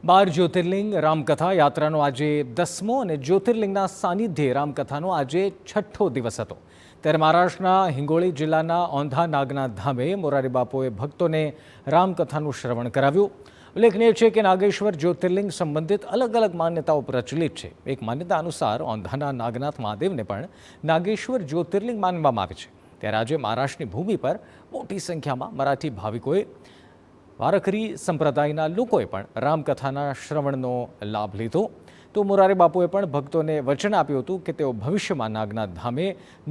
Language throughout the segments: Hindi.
બાર જ્યોતિર્લિંગ રામકથા યાત્રાનો આજે 10મો અને જ્યોતિર્લિંગના સાનિધ્યે રામકથાનો આજે 6ઠ્ઠો દિવસ હતો। ત્યારે મહારાષ્ટ્રના હિંગોળી જિલ્લાના ઓંધા નાગનાથ ધામે મોરારી બાપુએ ભક્તોને રામકથાનું શ્રવણ કરાવ્યું। ઉલ્લેખનીય છે કે નાગેશ્વર જ્યોતિર્લિંગ સંબંધિત અલગ અલગ માન્યતાઓ પ્રચલિત છે। એક માન્યતા અનુસાર ઓંધાના નાગનાથ મહાદેવને પણ નાગેશ્વર જ્યોતિર્લિંગ માનવામાં આવે છે। ત્યારે આજે મહારાષ્ટ્રની ભૂમિ પર મોટી સંખ્યામાં મરાઠી ભાવિકોએ વારકરી સંપ્રદાયના લોકોએ પણ રામકથાના શ્રવણનો લાભ લીધો। તો મોરારી બાપુએ પણ ભક્તોને વચન આપ્યું હતું કે તેઓ ભવિષ્યમાં નાગનાથ ધામે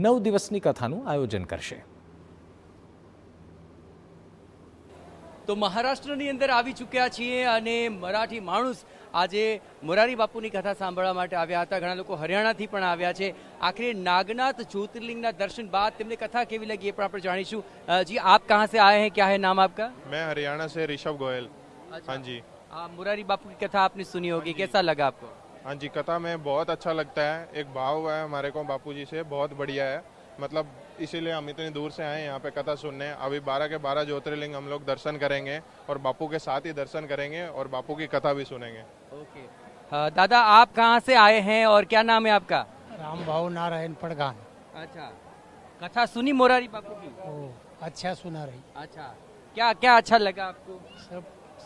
9 દિવસની કથાનું આયોજન કરશે। તો મહારાષ્ટ્રની અંદર આવી ચૂક્યા છીએ અને મરાઠી માણસ આજે મોરારી બાપુની કથા સાંભળવા માટે આવ્યા હતા। ઘણા લોકો હરિયાણાથી પણ આવ્યા છે। આખરે નાગનાथ ज्योतिर्लिंगના दर्शन बाद તેમને કથા કેવી લગી એ પણ આપણે જાણીશું। जी आप कहाँ से आए हैं, क्या है नाम आपका? मैं हरियाणा से ऋषभ गोयल। हाँ जी। मोरारी बापू की कथा आपने सुनी होगी, कैसा लगा आपको? हाँ जी, कथा में बहुत अच्छा लगता है। एक भाव है हमारे को बापू जी से, बहुत बढ़िया है। मतलब इसीलिए हम इतनी दूर से आए यहाँ पे कथा सुनने। अभी 12 के 12 ज्योतिर्लिंग हम लोग दर्शन करेंगे और बापू के साथ ही दर्शन करेंगे और बापू की कथा भी सुनेंगे। ओके। दादा आप कहाँ से आए हैं और क्या नाम है आपका? राम भाव नारायण पड़गान। अच्छा, कथा सुनी मोरारी बापू की? अच्छा सुना रही। अच्छा, क्या क्या अच्छा लगा आपको?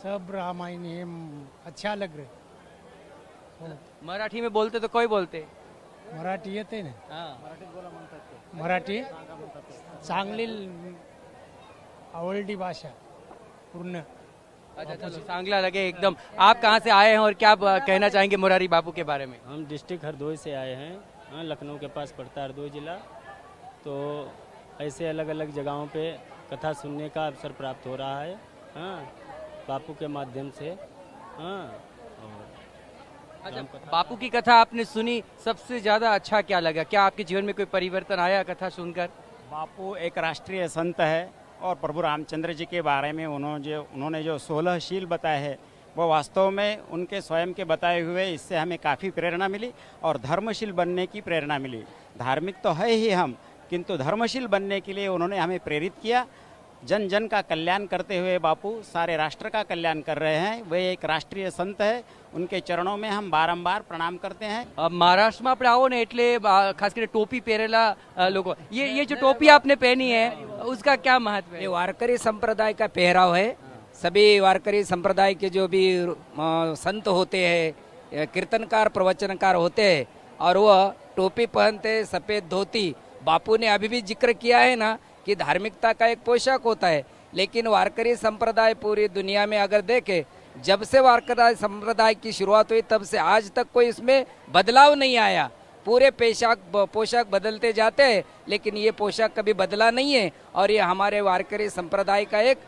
सब रामायण अच्छा लग रहे। मराठी में बोलते तो कोई बोलते? मराठी येते ना। हाँ। मराठी चांगली आवडली भाषा पूर्ण। अच्छा चलो, चांगला लगे एकदम। आप कहाँ से आए हैं और क्या कहना चाहेंगे मोरारी बापू के बारे में? हम डिस्ट्रिक्ट हरदोई से आए हैं। हाँ, लखनऊ के पास पड़ता है हरदोई जिला। तो ऐसे अलग अलग जगहों पे कथा सुनने का अवसर प्राप्त हो रहा है। हाँ, बापू के माध्यम से। हाँ, अच्छा, बापू की कथा आपने सुनी, सबसे ज्यादा अच्छा क्या लगा? क्या आपके जीवन में कोई परिवर्तन आया कथा सुनकर? बापू एक राष्ट्रीय संत है और प्रभु रामचंद्र जी के बारे में उन्होंने जो 16 शील बताए हैं वो वास्तव में उनके स्वयं के बताए हुए, इससे हमें काफ़ी प्रेरणा मिली और धर्मशील बनने की प्रेरणा मिली। धार्मिक तो है ही हम, किंतु धर्मशील बनने के लिए उन्होंने हमें प्रेरित किया। जन जन का कल्याण करते हुए बापू सारे राष्ट्र का कल्याण कर रहे हैं। वे एक राष्ट्रीय संत है, उनके चरणों में हम बारंबार प्रणाम करते हैं। महाराष्ट्र में आप आओ ने એટલે ખાસ કરીને ટોપી પહેરેલા લોકો, ये जो टोपी आपने पहनी है उसका क्या महत्व है? ये वारकरी संप्रदाय का पहराव है। सभी वारकरी संप्रदाय के जो भी संत होते हैं, कीर्तनकार प्रवचनकार होते हैं और वह टोपी पहनते, सफेद धोती। बापू ने अभी भी जिक्र किया है ना कि धार्मिकता का एक पोशाक होता है, लेकिन वारकरी संप्रदाय पूरी दुनिया में अगर देखे, जब से वारकरी संप्रदाय की शुरुआत हुई तब से आज तक कोई इसमें बदलाव नहीं आया। पूरे पोशाक बदलते जाते हैं, लेकिन ये पोशाक कभी बदला नहीं है और ये हमारे वारकरी संप्रदाय का एक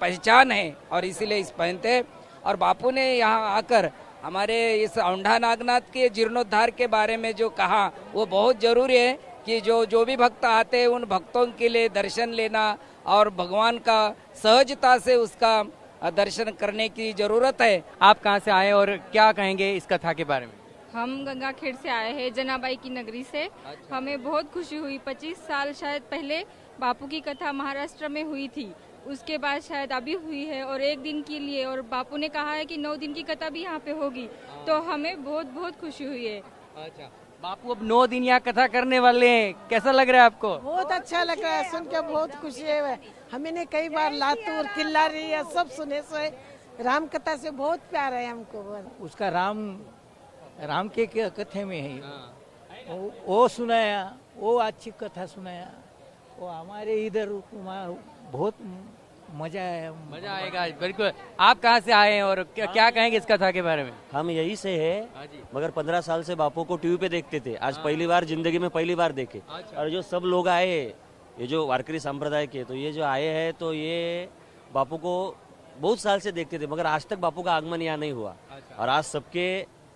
पहचान है और इसीलिए इस पहनते हैं। और बापू ने यहाँ आकर हमारे इस औंधा नागनाथ के जीर्णोद्धार के बारे में जो कहा वो बहुत जरूरी है कि जो भी भक्त आते हैं उन भक्तों के लिए दर्शन लेना और भगवान का सहजता से उसका दर्शन करने की जरूरत है। आप कहाँ से आए और क्या कहेंगे इस कथा के बारे में? हम गंगाखेड़ से आए हैं, जनाबाई की नगरी से। अच्छा। हमें बहुत खुशी हुई। 25 साल शायद पहले बापू की कथा महाराष्ट्र में हुई थी, उसके बाद शायद अभी हुई है और एक दिन के लिए, और बापू ने कहा है कि 9 दिन की कथा भी यहाँ पे होगी, तो हमें बहुत बहुत खुशी हुई है। अच्छा, बापू अब 9 दिन यहाँ कथा करने वाले हैं, कैसा लग रहा है आपको? बहुत अच्छा लग रहा है, सुन के बहुत खुशी है। हमने कई बार लातूर किल्लारी या सब सुने सो राम कथा से बहुत प्यार है हमको। उसका राम के कथे में है। वो सुनाया, वो अच्छी कथा सुनाया। वो हमारे इधर बहुत मजा आया। मजा आएगा बिल्कुल। आप कहाँ से आए हैं और क्या कहेंगे इस कथा के बारे में? हम यही से है, मगर 15 साल से बापू को टीवी पे देखते थे। आज पहली बार जिंदगी में पहली बार देखे। और जो सब लोग आए, ये जो वारकरी संप्रदाय के, तो ये जो आए हैं तो ये बापू को बहुत साल से देखते थे, मगर आज तक बापू का आगमन यहाँ नहीं हुआ। और आज सबके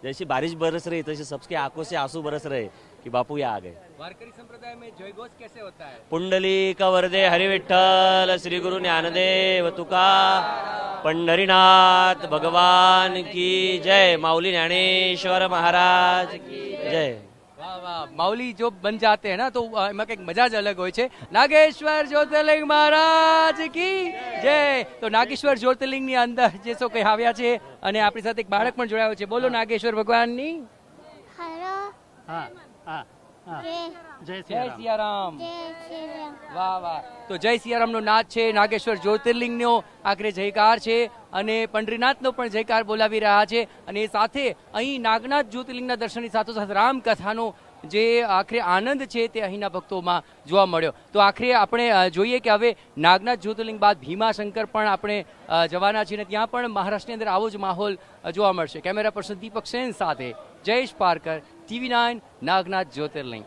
जैसी बारिश बरस रही तैसे सबके आंखों से आंसू बरस रहे कि बापू यहाँ आ गए। वारकरी संप्रदाय में जयघोष कैसे होता है? पुंडलिक वरदे हरि विठ्ठल श्री गुरु ज्ञानदेव तुका पंढरीनाथ भगवान की जय, माऊली ज्ञानेश्वर महाराज की जय। वाह वाह, माउली जो बन जाते हैं ना तो એમાં કંઈક મજા જ અલગ હોય છે. નાગેશ્વર જ્યોતિર્લિંગ મહારાજ કી જય. તો નાગેશ્વર જ્યોતિર્લિંગની અંદર જે સો કંઈ આવ્યા છે અને આપણી સાથે એક બાળક પણ જોડાયો છે. બોલો નાગેશ્વર ભગવાનની हेलो हाँ हाँ हाँ जय जय જય સિયારામ. जय श्री राम વાહ વાહ. તો જય સિયારામનો નાદ છે, નાગેશ્વર જ્યોતિર્લિંગનો આખરે જયકાર છે અને પંડરીનાથનો પણ જયકાર બોલાવી રહ્યા છે. અને એ સાથે અહીં નાગનાથ જ્યોતિર્લિંગના દર્શનની સાથોસાથ રામકથાનો જે આખરે આનંદ છે તે અહીંના ભક્તોમાં જોવા મળ્યો. તો આખરે આપણે જોઈએ કે હવે નાગનાથ જ્યોતિર્લિંગ બાદ ભીમાશંકર પણ આપણે જવાના છીએ અને ત્યાં પણ મહારાષ્ટ્રની અંદર આવો જ માહોલ જોવા મળશે. કેમેરા પર્સન દીપક સેન સાથે જયેશ પારકર, TV9 નાગનાથ જ્યોતિર્લિંગ.